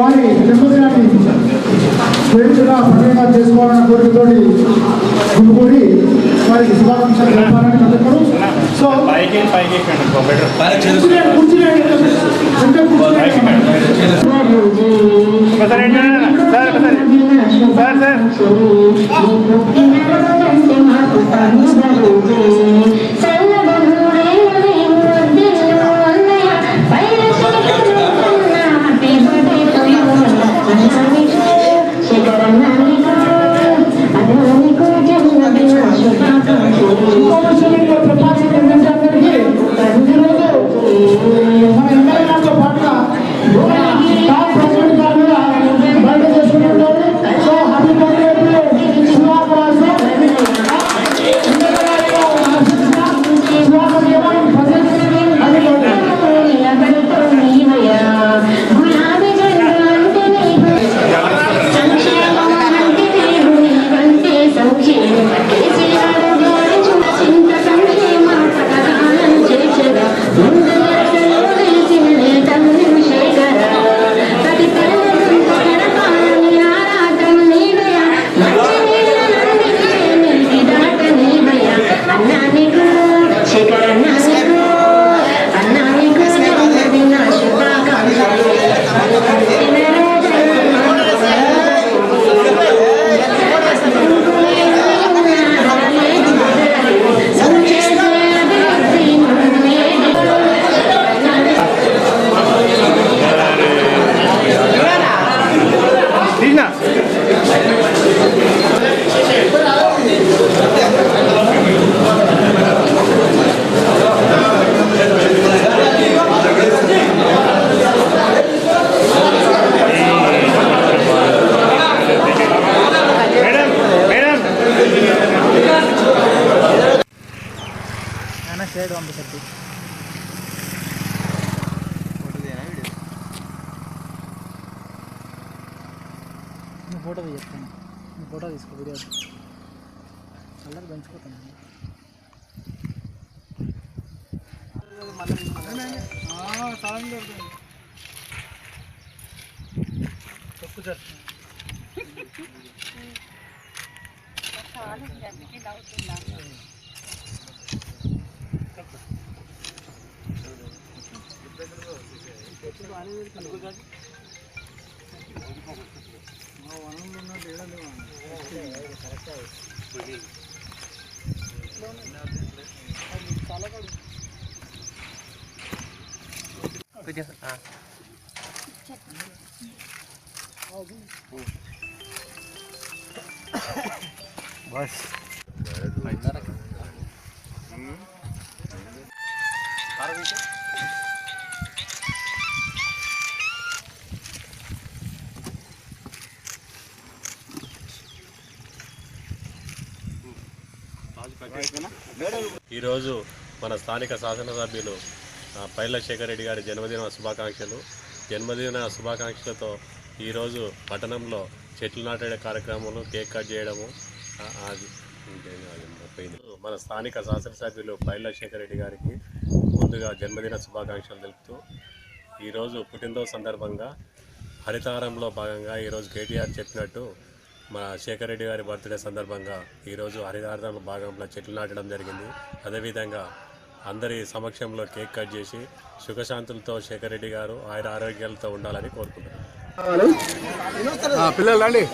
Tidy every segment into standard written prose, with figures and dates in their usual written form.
వారి జన్మదినాన్ని స్వేచ్ఛగా పండుగగా చేసుకోవాలన్న కోరికతోటి గుమిగూడి వారికి శుభాకాంక్షలు చెప్పాలని అందరూ. సో ఫోటో తీస్తాను, ఫోటో తీసుకో, వీడియో కలర్ పెంచుకోతాను. తప్పు చేస్తాను. बस ఈరోజు మన స్థానిక శాసనసభ్యులు పైల శేఖర్ రెడ్డి గారి జన్మదిన శుభాకాంక్షలు. జన్మదిన శుభాకాంక్షలతో ఈరోజు పట్టణంలో చెట్లు నాటే కార్యక్రమాలు, కేక్ కట్ చేయడము, అది మన స్థానిక శాసనసభ్యులు పైల శేఖర్ రెడ్డి గారికి ముందుగా జన్మదిన శుభాకాంక్షలు తెలుపుతూ ఈరోజు పుట్టినరోజు సందర్భంగా హరితహారంలో భాగంగా ఈరోజు కేటీఆర్ చెప్పినట్టు మన శేఖర్ రెడ్డి గారి బర్త్డే సందర్భంగా ఈరోజు హరితహారంలో భాగంలో చెట్లు నాటడం జరిగింది. అదేవిధంగా అందరి సమక్షంలో కేక్ కట్ చేసి సుఖశాంతులతో శేఖర్ రెడ్డి గారు ఆయన ఆరోగ్యాలతో ఉండాలని కోరుకుంటున్నాను. పిల్లలు రండి.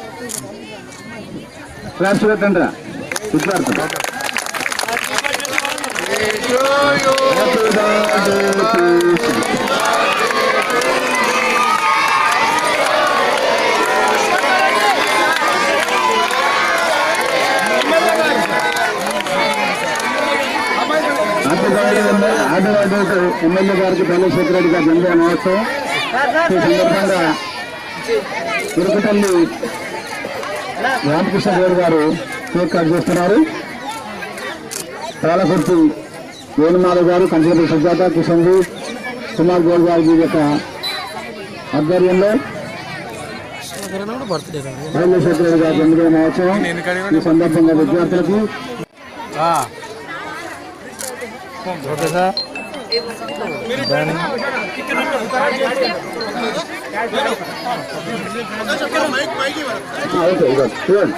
ఎమ్మెల్యే గారికి పైల శేఖర్ రెడ్డి గారి జన్మదిన మహోత్సవం ఈ సందర్భంగా తిరుపతల్లి రామకృష్ణ గౌడ్ గారు కేక్ కట్ చేస్తున్నారు. పాలకుర్తి వేణుమాధవ్ గారు, కంచలపల్లి సుజాత, కిషన్ జీ, కుమార్ గౌడ్ గారి యొక్క ఆధ్వర్యంలో పైల శేఖర్ రెడ్డి గారి జన్మదిన మహోత్సవం ఈ సందర్భంగా విద్యార్థులకి ఓకే సార్. ఓకే ఇదో చూడండి.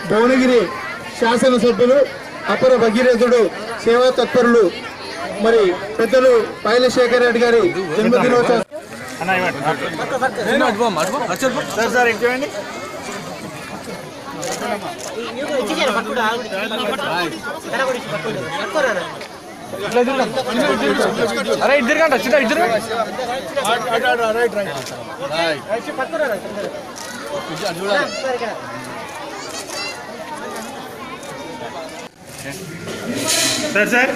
భువనగిరి శాసనసభ్యులు అపర భగీరథుడు సేవా తత్పరులు మరి పెద్దలు పైలశేఖర్ రెడ్డి గారి జన్మదినోత్సవం. అరే ఇద్దరు కంట వచ్చిందా ఇద్దరు సార్ సార్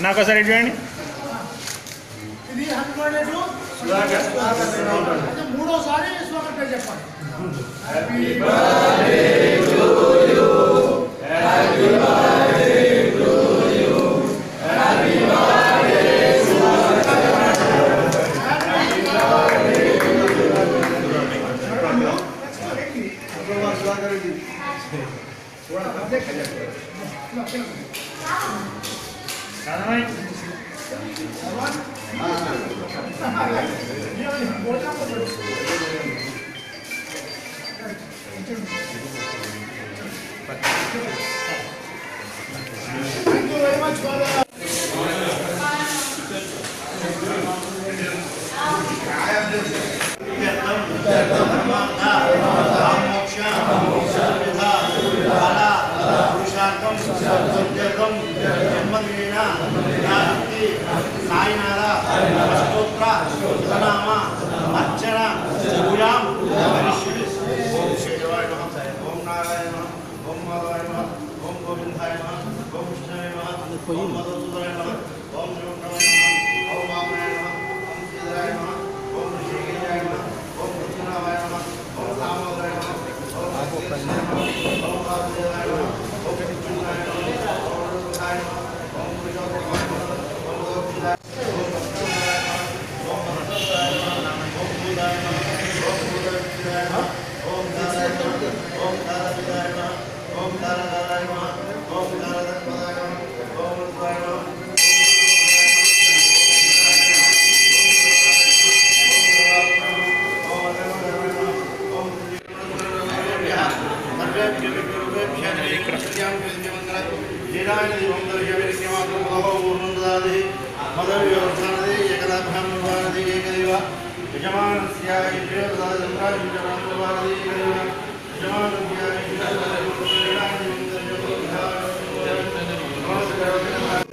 నాకు ఒకసారి చూడండి. మూడోసారి చెప్పండి.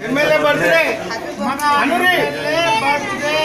ఎమ్మెల్యే బర్త్డే అనురి birthday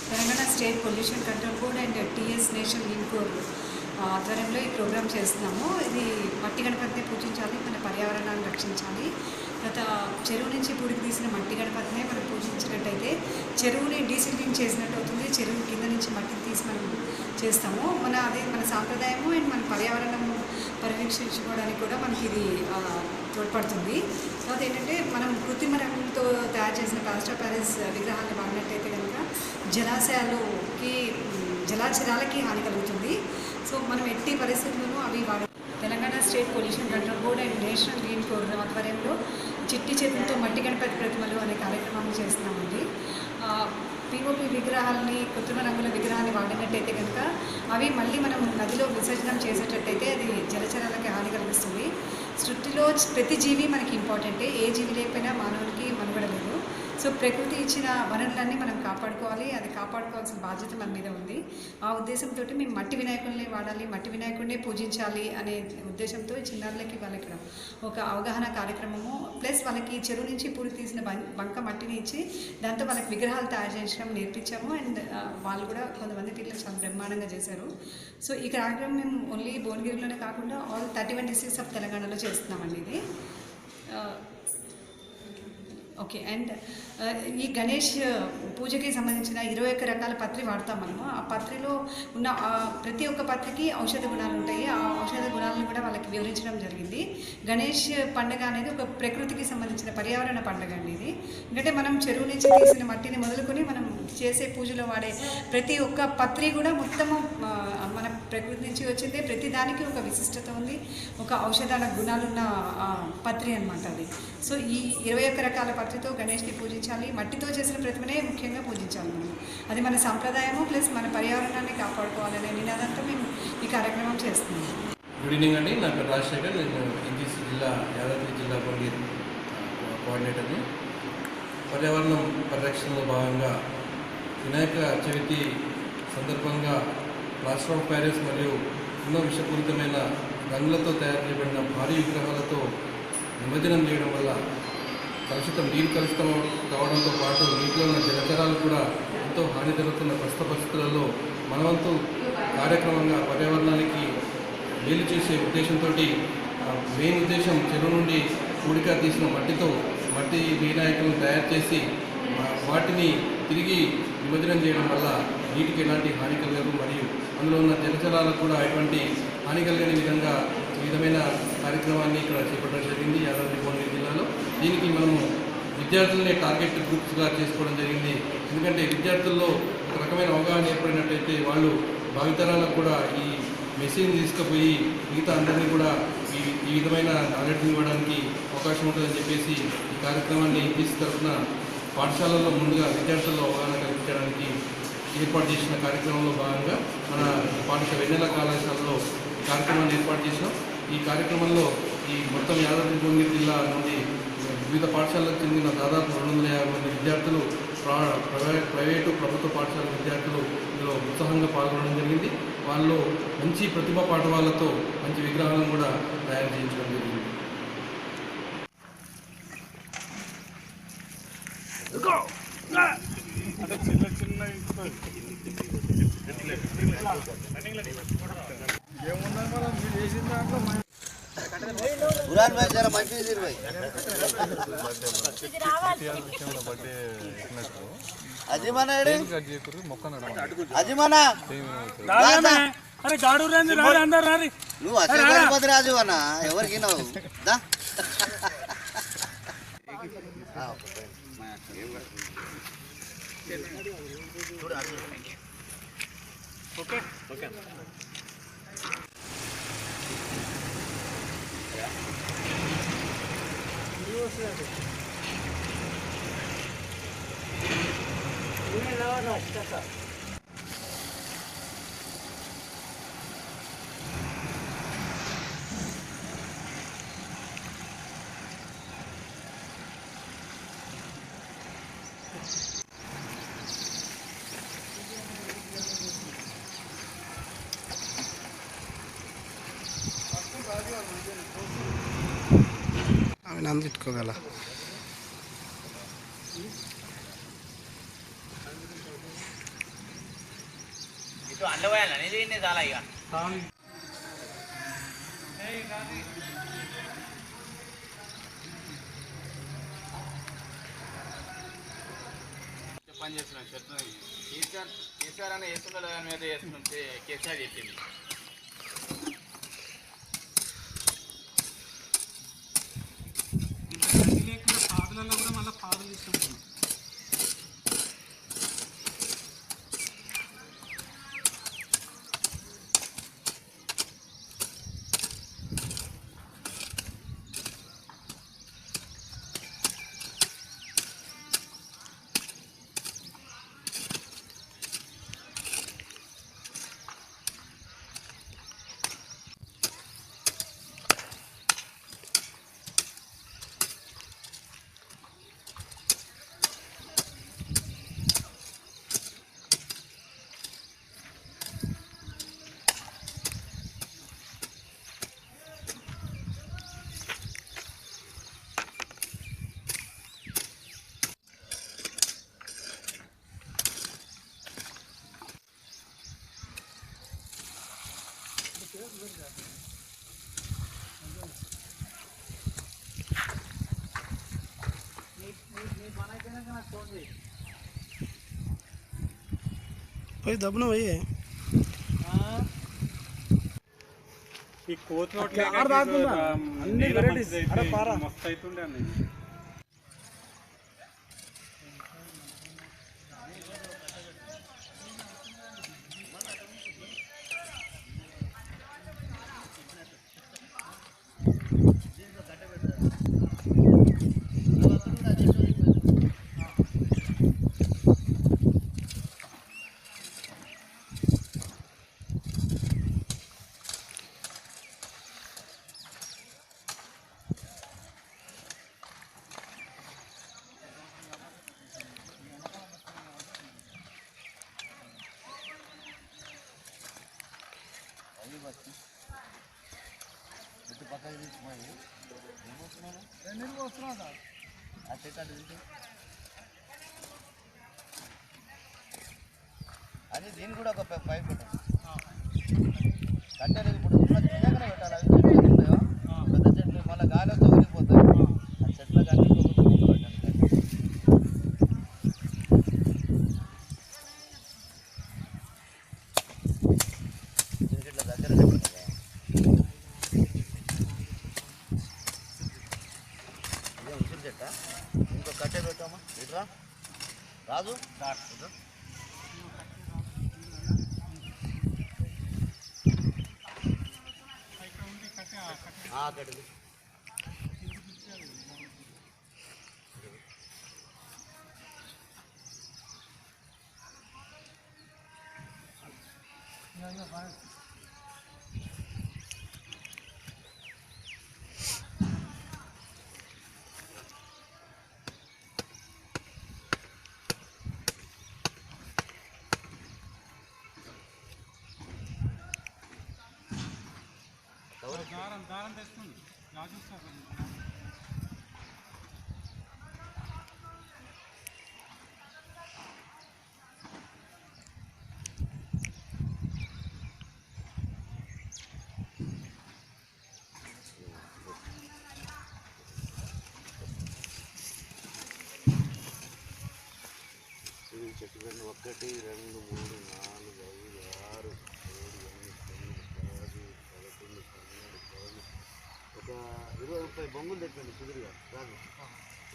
Telangana state pollution control board and TS national లింకోర్ ఆధ్వర్యంలో ఈ ప్రోగ్రామ్ చేస్తున్నాము. ఇది మట్టి గణపతిని పూజించాలి, మన పర్యావరణాన్ని రక్షించాలి. గత చెరువు నుంచి పూడికి తీసిన మట్టి గణపతినే మనం పూజించినట్టయితే చెరువుని డీసిల్టింగ్ చేసినట్టు అవుతుంది, చెరువు కింద నుంచి మట్టిని తీసి మనం చేస్తాము. మన సాంప్రదాయము అండ్ మన పర్యావరణము పరిరక్షించుకోవడానికి కూడా మనకి ఇది తోడ్పడుతుంది. తర్వాత ఏంటంటే మనం కృత్రిమ రంగులతో తయారు చేసిన ప్లాస్టర్ ఆఫ్ ప్యారిస్ విగ్రహాలను వాడినట్టయితే కనుక జలాశయాలకి హాని కలుగుతుంది. సో మనం ఎట్టి పరిస్థితుల్లోనూ అవి Telangana state pollution control board and national green core ఆధ్వర్యంలో చిట్టి చేతులతో మట్టి గణపతి ప్రతిమలు అనే కార్యక్రమాన్ని చేస్తున్నామండి. పిఓపి విగ్రహాలని కృత్రిమ రంగుల విగ్రహాన్ని వాడినట్టయితే కనుక అవి మళ్ళీ మనం నదిలో విసర్జనం చేసేటట్టయితే అది జలచరాలకి హాని కలిగిస్తుంది. సృష్టిలో ప్రతి జీవి మనకి ఇంపార్టెంటే, ఏ జీవి లేకపోయినా మానవునికి మనుగడ లేదు. సో ప్రకృతి ఇచ్చిన వనరులన్నీ మనం కాపాడుకోవాలి, అది కాపాడుకోవాల్సిన బాధ్యత మన మీద ఉంది. ఆ ఉద్దేశంతో మేము మట్టి వినాయకుడిని వాడాలి, మట్టి వినాయకుడినే పూజించాలి అనే ఉద్దేశంతో చిన్నారులకి వాళ్ళకి ఒక అవగాహన కార్యక్రమము ప్లస్ వాళ్ళకి చెరువు నుంచి పూడి తీసిన బంక మట్టిని ఇచ్చి దాంతో వాళ్ళకి విగ్రహాలు తయారు చేయడం నేర్పించాము. అండ్ వాళ్ళు కూడా కొంతమంది పిల్లలు చాలా బ్రహ్మాండంగా చేశారు. సో ఈ కార్యక్రమం మేము ఓన్లీ భువనగిరిలోనే కాకుండా ఆల్ 31 డిస్ట్రిక్ట్స్ ఆఫ్ తెలంగాణలో చేస్తున్నామండి ఇది. ఓకే. అండ్ ఈ గణేష్ పూజకి సంబంధించిన 21 రకాల పత్రి వాడతాం మనము. ఆ పత్రిలో ఉన్న ప్రతి ఒక్క పత్రికి ఔషధ గుణాలు ఉంటాయి. ఆ ఔషధ గుణాలను కూడా వాళ్ళకి వివరించడం జరిగింది. గణేష్ పండుగ అనేది ఒక ప్రకృతికి సంబంధించిన పర్యావరణ పండుగ అండి ఇది. ఎందుకంటే మనం చెరువు నుంచి తీసిన మట్టిని మొదలుకొని మనం చేసే పూజలో వాడే ప్రతి ఒక్క పత్రి కూడా మొత్తము మన ప్రకృతి నుంచి వచ్చిందే. ప్రతి దానికి ఒక విశిష్టత ఉంది, ఒక ఔషధాల గుణాలున్న పత్రి అనమాట అది. సో ఈ 21 రకాల పత్రితో గణేష్ని పూజించాలి, మట్టితో చేసిన ప్రతిమనే ముఖ్యంగా పూజించాలి మనం. అది మన సాంప్రదాయము ప్లస్ మన పర్యావరణాన్ని కాపాడుకోవాలనే నినాదంతో మేము ఈ కార్యక్రమం చేస్తున్నాము. గుడ్ ఈవినింగ్ అండి. నా పేరు రాజశేఖర్. నేను ఎన్టీసీ జిల్లా యాదాద్రి జిల్లా భువనగిరి కోఆర్డినేటర్ని. పర్యావరణం పరిరక్షణలో భాగంగా వినాయక చవితి సందర్భంగా ప్లాస్టర్ ఆఫ్ ప్యారిస్ మరియు ఎన్నో విషపూరితమైన రంగులతో తయారు చేయబడిన భారీ విగ్రహాలతో నిమజ్జనం చేయడం వల్ల నీరు కలుషితం కావడంతో పాటు నీటిలో ఉన్న జలచరాలు కూడా ఎంతో హాని జరుగుతున్న ప్రస్తుత పరిస్థితులలో మనవంతు కార్యక్రమంగా పర్యావరణానికి మేలు చేసే ఉద్దేశంతో మెయిన్ ఉద్దేశం చెరువు నుండి కూడిక తీసిన మట్టి వినాయకులను తయారు చేసి వాటిని తిరిగి నిమజ్జనం చేయడం వల్ల నీటికి ఎలాంటి హాని కలగదు మరియు అందులో ఉన్న జలచరాలకు కూడా ఎటువంటి హాని కలిగని విధంగా ఈ విధమైన కార్యక్రమాన్ని ఇక్కడ చేపట్టడం జరిగింది యాదాద్రి భువనగిరి జిల్లాలో. దీనికి మనము విద్యార్థులనే టార్గెట్ గ్రూప్స్గా చేసుకోవడం జరిగింది. ఎందుకంటే విద్యార్థుల్లో ఒక రకమైన అవగాహన ఏర్పడినట్టయితే వాళ్ళు భావితరాలకు కూడా ఈ మెసేజ్ తీసుకుపోయి మిగతా అందరినీ కూడా ఈ విధమైన నాలెడ్జ్ ఇవ్వడానికి అవకాశం ఉంటుందని చెప్పేసి ఈ కార్యక్రమాన్ని తరఫున పాఠశాలల్లో ముందుగా విద్యార్థుల్లో అవగాహన కల్పించడానికి ఏర్పాటు చేసిన కార్యక్రమంలో భాగంగా మన పాఠశాల వెన్నెల కళాశాలలో కార్యక్రమాన్ని ఏర్పాటు చేసినాం. ఈ కార్యక్రమంలో ఈ మొత్తం యాదాద్రి భువనగిరి జిల్లా నుండి వివిధ పాఠశాలకు చెందిన దాదాపు 250 మంది విద్యార్థులు, ప్రైవేటు ప్రభుత్వ పాఠశాల విద్యార్థులు ఇందులో ఉత్సాహంగా పాల్గొనడం జరిగింది. వాళ్ళు మంచి ప్రతిభా పాఠవాలతో మంచి విగ్రహాలను కూడా తయారు చేయించడం జరిగింది. నువ్వు అసలు రాజు అన్న ఎవరికి ఓకే ఆమె నన్ను తిట్టుకోగల పని చేస్తున్నాను కేసీఆర్ అని వేస్తుండో దాని మీద వేస్తుంటే కేసీఆర్ చెప్పింది. లేకుండా పాదులలో కూడా మళ్ళీ పాదులు తీసుకుంటున్నాం. పోయి దబ్బున పోయి ఈ కోతి అన్ని వెరైటీస్ మస్తు అవుతుండే అన్నీ. అది దీన్ని కూడా ఒక పైప్ పెట్టాలి. కట్టెలు ఇప్పుడు నిజంగానే పెట్టాలి. అవి చెట్లు ఉంటాయో పెద్ద చెట్లు మళ్ళీ గాలి వస్తే ఊరిపోతాయి. ఆ చెట్ల కానీ పెట్టాలి. ఇట్లా దగ్గర పెట్టాలి. ఇదే ఉసిరి చెట్ట. ఇంకో కట్టె పెట్టామా ఇట్రా రాజు ఇట్రా. కట్టెలు దారం తెస్తుంది రాజు. చెట్టు 1 2 3 4 5 6 ఒక 20-30 బొంగులు తెచ్చండి సుధీర్గా రాదు.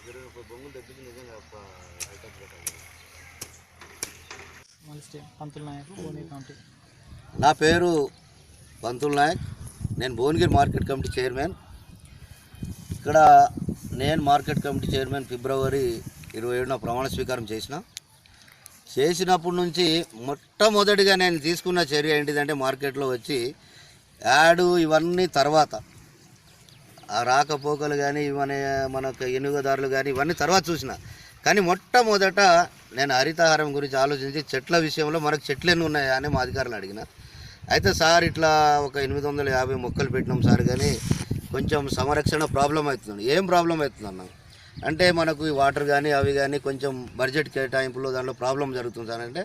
20-30 బొంగులు తెచ్చి నిజంగా ఐటమ్ పెట్టాలి. నా పేరు పంతుల్ నాయక్. నేను భువనగిరి మార్కెట్ కమిటీ చైర్మన్. ఇక్కడ నేను మార్కెట్ కమిటీ చైర్మన్ ఫిబ్రవరి 27న ప్రమాణ స్వీకారం చేసినప్పటి నుంచి మొట్టమొదటిగా నేను తీసుకున్న చర్య ఏంటిదంటే మార్కెట్లో వచ్చి యాడు ఇవన్నీ తర్వాత ఆ రాకపోకలు కానీ ఇవన్నీ మనకు ఎనుగదారులు కానీ ఇవన్నీ తర్వాత చూసిన. కానీ మొట్టమొదట నేను హరితహారం గురించి ఆలోచించి చెట్ల విషయంలో మనకు చెట్లు ఎన్ని ఉన్నాయా అని మా అధికారులు అడిగిన. అయితే సార్ ఇట్లా ఒక 850 మొక్కలు పెట్టినాం సార్, కానీ కొంచెం సంరక్షణ ప్రాబ్లం అవుతుంది. ఏం ప్రాబ్లం అవుతుంది అన్న అంటే మనకు ఈ వాటర్ కానీ అవి కానీ కొంచెం బడ్జెట్ కేటాయింపులో దాంట్లో ప్రాబ్లం జరుగుతుంది సార్. అంటే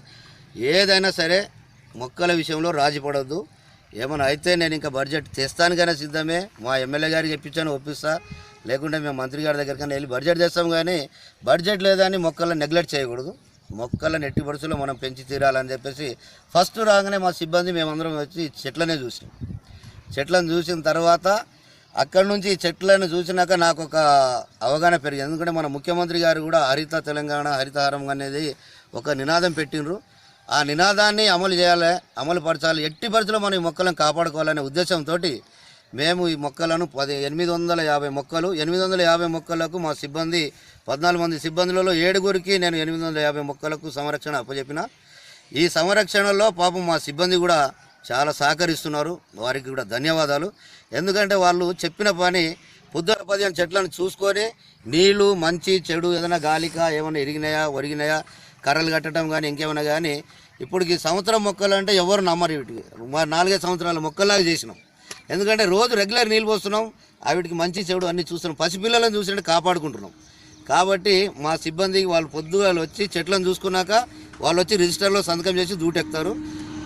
ఏదైనా సరే మొక్కల విషయంలో రాజీ పడవద్దు. ఏమైనా అయితే నేను ఇంకా బడ్జెట్ తెస్తానికైనా సిద్ధమే. మా ఎమ్మెల్యే గారికి చెప్పించాను, ఒప్పిస్తా. లేకుంటే మేము మంత్రి గారి దగ్గరికైనా వెళ్ళి బడ్జెట్ తెస్తాం. కానీ బడ్జెట్ లేదని మొక్కలను నెగ్లెక్ట్ చేయకూడదు. మొక్కలను ఎట్టి పరిస్థితుల్లో మనం పెంచి తీరాలని చెప్పేసి ఫస్ట్ రాగానే మా సిబ్బంది మేమందరం వచ్చి చెట్లనే చూసినాం. చెట్లను చూసిన తర్వాత అక్కడి నుంచి చెట్లను చూసినాక నాకు ఒక అవగాహన పెరిగింది. ఎందుకంటే మన ముఖ్యమంత్రి గారు కూడా హరిత తెలంగాణ హరితహారం అనేది ఒక నినాదం పెట్టినరు. ఆ నినాదాన్ని అమలు చేయాలి, అమలు పరచాలి, ఎట్టి పరిస్థితుల్లో మనం ఈ మొక్కలను కాపాడుకోవాలనే ఉద్దేశంతో మేము ఈ మొక్కలను 850 మొక్కలు 850 మొక్కలకు మా సిబ్బంది 14 మంది సిబ్బందులలో 7గురికి నేను 850 మొక్కలకు సంరక్షణ అప్పచెప్పిన. ఈ సంరక్షణలో పాపం మా సిబ్బంది కూడా చాలా సహకరిస్తున్నారు. వారికి కూడా ధన్యవాదాలు. ఎందుకంటే వాళ్ళు చెప్పిన పని పొద్దున 15 చెట్లను చూసుకొని నీళ్లు మంచి చెడు ఏదైనా గాలిక ఏమైనా ఇరిగినాయా ఒరిగినాయా కర్రలు కట్టడం కానీ ఇంకేమైనా కానీ ఇప్పటికి సంవత్సరం మొక్కలు అంటే ఎవరు నమ్మరు. వీటికి 4-5 సంవత్సరాల మొక్కల్లాగా చేసినాం. ఎందుకంటే రోజు రెగ్యులర్ నీళ్ళు పోస్తున్నాం, వీటికి మంచి చెడు అన్నీ చూస్తున్నాం, పసిపిల్లలను చూసినట్టు కాపాడుకుంటున్నాం. కాబట్టి మా సిబ్బందికి వాళ్ళు పొద్దుగాలు వచ్చి చెట్లను చూసుకున్నాక వాళ్ళు వచ్చి రిజిస్టర్లో సంతకం చేసి దూటెక్కుతారు.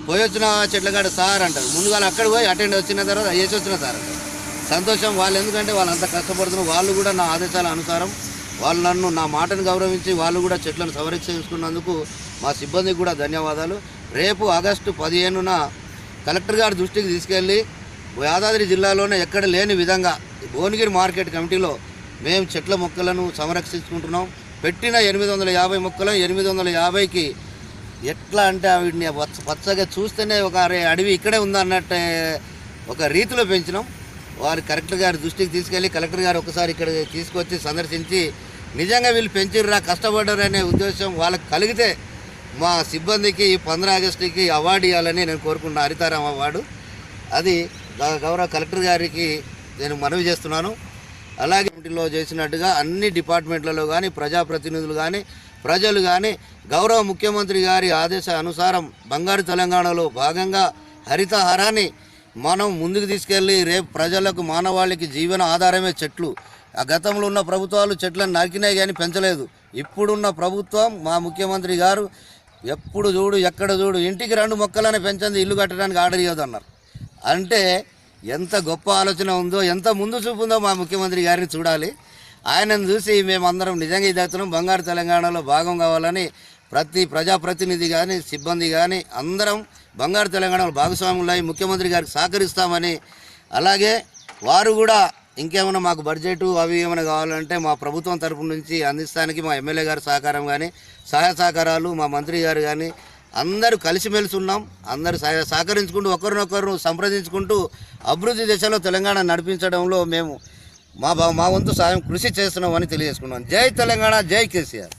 పోయి వచ్చిన చెట్ల కాడ సార్ అంటారు, ముందుగా అక్కడ పోయి అటెండ్ వచ్చిన తర్వాత వేసి వచ్చిన సార్ అంటారు. సంతోషం వాళ్ళు, ఎందుకంటే వాళ్ళు అంత కష్టపడుతున్నారు. వాళ్ళు కూడా నా ఆదేశాల అనుసారం వాళ్ళు నన్ను నా మాటను గౌరవించి వాళ్ళు కూడా చెట్లను సంరక్షించుకున్నందుకు మా సిబ్బందికి కూడా ధన్యవాదాలు. రేపు ఆగస్టు 15న కలెక్టర్ గారి దృష్టికి తీసుకెళ్ళి యాదాద్రి జిల్లాలోనే ఎక్కడ లేని విధంగా భువనగిరి మార్కెట్ కమిటీలో మేము చెట్ల మొక్కలను సంరక్షించుకుంటున్నాం. పెట్టిన 850 మొక్కలను 850కి ఎట్లా అంటే వీటిని పచ్చగా చూస్తేనే ఒక అడవి ఇక్కడే ఉందన్నట్టే ఒక రీతిలో పెంచినాం. వారి కలెక్టర్ గారి దృష్టికి తీసుకెళ్ళి కలెక్టర్ గారు ఒకసారి ఇక్కడ తీసుకొచ్చి సందర్శించి నిజంగా వీళ్ళు పెంచిర్రా కష్టపడ్డారు అనే ఉద్దేశం వాళ్ళకి కలిగితే మా సిబ్బందికి 15 ఆగస్టుకి అవార్డు ఇవ్వాలని నేను కోరుకున్న హరితారాం అవార్డు. అది గౌరవ కలెక్టర్ గారికి నేను మనవి చేస్తున్నాను. అలాగే ఇంటిలో చేసినట్టుగా అన్ని డిపార్ట్మెంట్లలో కానీ ప్రజాప్రతినిధులు కానీ ప్రజలు కానీ గౌరవ ముఖ్యమంత్రి గారి ఆదేశ అనుసారం బంగారు తెలంగాణలో భాగంగా హరితహారాన్ని మనం ముందుకు తీసుకెళ్ళి రేపు ప్రజలకు మానవాళికి జీవన ఆధారమే చెట్లు. ఆ గతంలో ఉన్న ప్రభుత్వాలు చెట్లను నరికినాయి కానీ పెంచలేదు. ఇప్పుడున్న ప్రభుత్వం మా ముఖ్యమంత్రి గారు ఎప్పుడు చూడు ఎక్కడ చూడు ఇంటికి 2 మొక్కలని పెంచండి ఇల్లు కట్టడానికి ఆర్డర్ ఇవ్వదన్నారు. అంటే ఎంత గొప్ప ఆలోచన ఉందో ఎంత ముందు చూపు ఉందో మా ముఖ్యమంత్రి గారిని చూడాలి. ఆయనను చూసి మేమందరం నిజంగా ఇదవుతున్నాం. బంగారు తెలంగాణలో భాగం కావాలని ప్రతి ప్రజాప్రతినిధి కానీ సిబ్బంది కానీ అందరం బంగారు తెలంగాణలో భాగస్వాములై ముఖ్యమంత్రి గారికి సహకరిస్తామని, అలాగే వారు కూడా ఇంకేమైనా మాకు బడ్జెట్ అవి ఏమైనా కావాలంటే మా ప్రభుత్వం తరపు నుంచి అందిస్తానికి మా ఎమ్మెల్యే గారి సహకారం కానీ సహాయ సహకారాలు మా మంత్రి గారు కానీ అందరూ కలిసిమెలిసి ఉన్నాం. అందరూ సహకరించుకుంటూ ఒకరినొకరు సంప్రదించుకుంటూ అభివృద్ధి దిశలో తెలంగాణ నడిపించడంలో మేము మా వంతు సాయం కృషి చేస్తున్నామని తెలియజేసుకున్నాం. జై తెలంగాణ, జై కేసీఆర్.